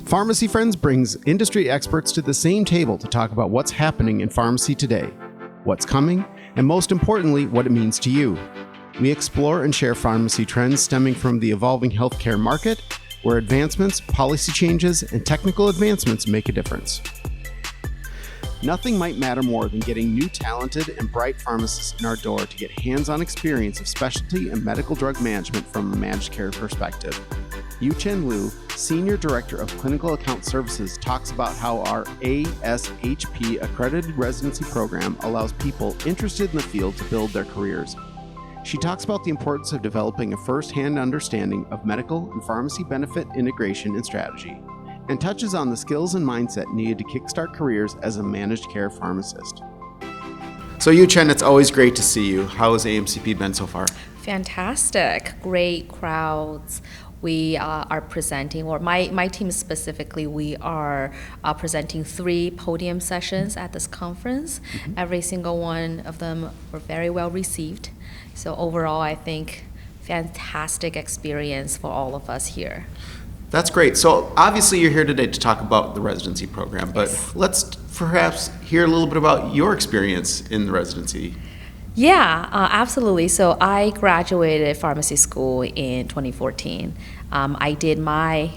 Pharmacy Friends brings industry experts to the same table to talk about what's happening in pharmacy today, what's coming, and most importantly, what it means to you. We explore and share pharmacy trends stemming from the evolving healthcare market, where advancements, policy changes, and technical advancements make a difference. Nothing might matter more than getting new talented and bright pharmacists in our door to get hands-on experience of specialty and medical drug management from a managed care perspective. YuQian Liu, Senior Director of Clinical Account Services, talks about how our ASHP accredited residency program allows people interested in the field to build their careers. She talks about the importance of developing a first-hand understanding of medical and pharmacy benefit integration and strategy, and touches on the skills and mindset needed to kickstart careers as a managed care pharmacist. So YuQian, it's always great to see you. How has AMCP been so far? Fantastic, great crowds. We are presenting, or my team specifically, we are presenting 3 podium sessions at this conference. Every single one of them were very well received. So overall, I think fantastic experience for all of us here. That's great. So obviously you're here today to talk about the residency program, but let's perhaps hear a little bit about your experience in the residency. Yeah, absolutely. So I graduated pharmacy school in 2014. I did my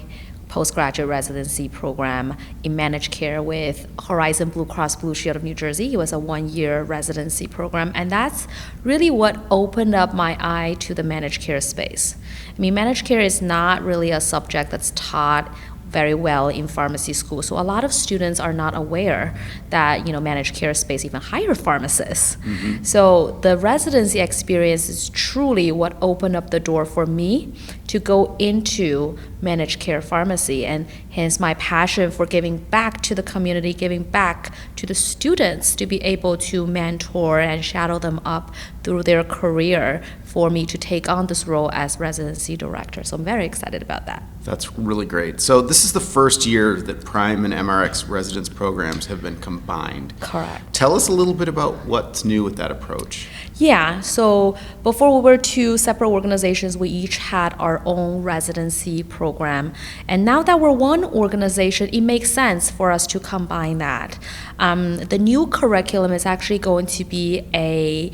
postgraduate residency program in managed care with Horizon Blue Cross Blue Shield of New Jersey. It was a 1-year residency program, and that's really what opened up my eye to the managed care space. I mean, managed care is not really a subject that's taught very well in pharmacy school. So a lot of students are not aware that, managed care space even hire pharmacists. So the residency experience is truly what opened up the door for me to go into managed care pharmacy, and hence my passion for giving back to the community, giving back to the students to be able to mentor and shadow them up through their career for me to take on this role as residency director. So I'm very excited about that. That's really great. So this is the first year that Prime and MRX residence programs have been combined. Correct. Tell us a little bit about what's new with that approach. Yeah, so before we were 2 separate organizations, we each had our own residency program. And now that we're one organization, it makes sense for us to combine that. The new curriculum is actually going to be a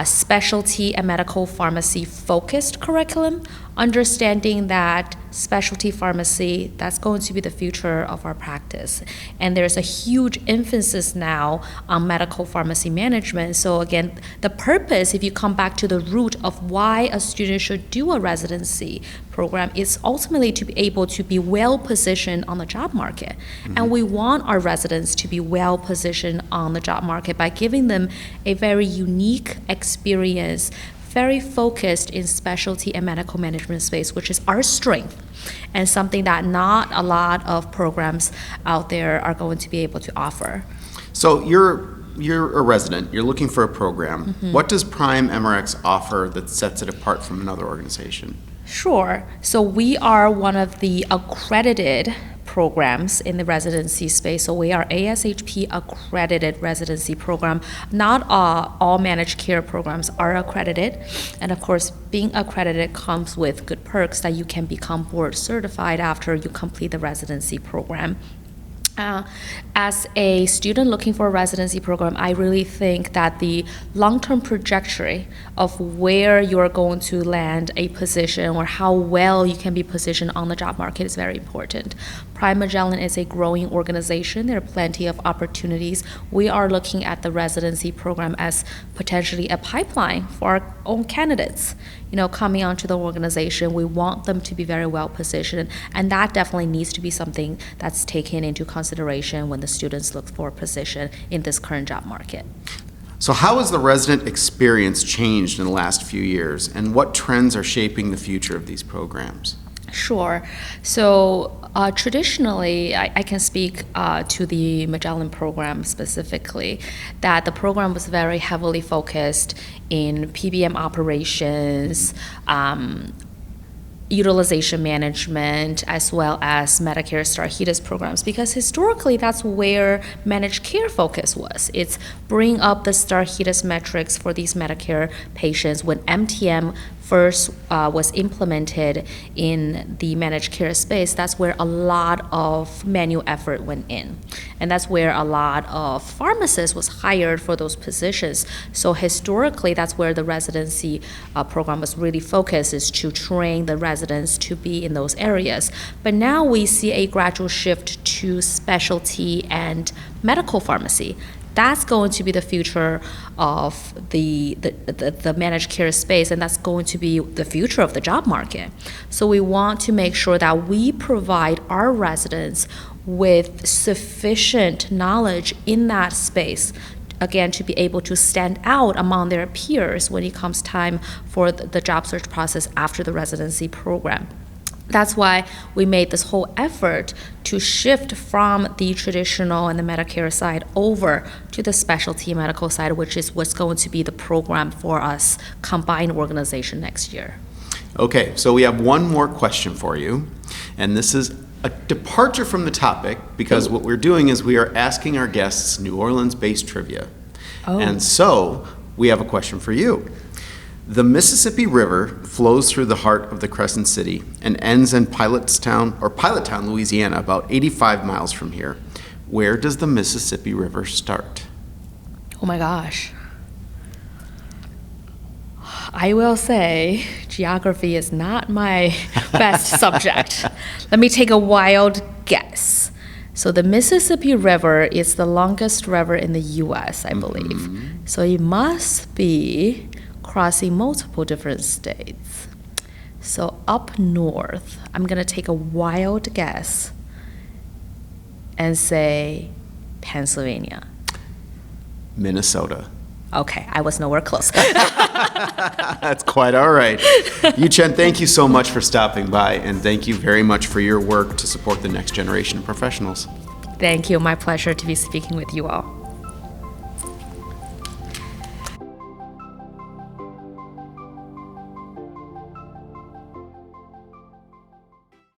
specialty and medical pharmacy focused curriculum, understanding that specialty pharmacy, that's going to be the future of our practice. And there's a huge emphasis now on medical pharmacy management. So again, the purpose, if you come back to the root of why a student should do a residency program, is ultimately to be able to be well positioned on the job market. And we want our residents to be well positioned on the job market by giving them a very unique experience, very focused in specialty and medical management space, which is our strength, and something that not a lot of programs out there are going to be able to offer. So you're a resident, you're looking for a program. What does Prime MRX offer that sets it apart from another organization? Sure. So we are one of the accredited programs in the residency space. So we are ASHP accredited residency program. Not all managed care programs are accredited. And of course, being accredited comes with good perks that you can become board certified after you complete the residency program. As a student looking for a residency program, I really think that the long-term trajectory of where you are going to land a position or how well you can be positioned on the job market is very important. Prime Magellan is a growing organization. There are plenty of opportunities. We are looking at the residency program as potentially a pipeline for our own candidates. Coming onto the organization, we want them to be very well positioned, and that definitely needs to be something that's taken into consideration when the students look for a position in this current job market. So how has the resident experience changed in the last few years, and what trends are shaping the future of these programs? Sure. So traditionally, I can speak to the Magellan program specifically, that the program was very heavily focused in PBM operations, utilization management, as well as Medicare Star HEDIS programs, because historically that's where managed care focus was. It's bring up the Star HEDIS metrics for these Medicare patients. When MTM first was implemented in the managed care space, that's where a lot of manual effort went in. And that's where a lot of pharmacists was hired for those positions. So historically, that's where the residency program was really focused, is to train the residents to be in those areas. But now we see a gradual shift to specialty and medical pharmacy. That's going to be the future of the managed care space, and that's going to be the future of the job market. So we want to make sure that we provide our residents with sufficient knowledge in that space, again, to be able to stand out among their peers when it comes time for the job search process after the residency program. That's why we made this whole effort to shift from the traditional and the Medicare side over to the specialty medical side, which is what's going to be the program for us combined organization next year. Okay, so we have one more question for you, and this is a departure from the topic, because what we're doing is we are asking our guests New Orleans-based trivia. And so we have a question for you. The Mississippi River flows through the heart of the Crescent City and ends in Pilottown, Louisiana, about 85 miles from here. Where does the Mississippi River start? Oh my gosh. I will say geography is not my best subject. Let me take a wild guess. So the Mississippi River is the longest river in the U.S., I believe. So it must be crossing multiple different states. So up north, I'm gonna take a wild guess and say Pennsylvania. Minnesota. Okay, I was nowhere close. That's quite all right. YuQian, thank you so much for stopping by, and thank you very much for your work to support the next generation of professionals. Thank you, my pleasure to be speaking with you all.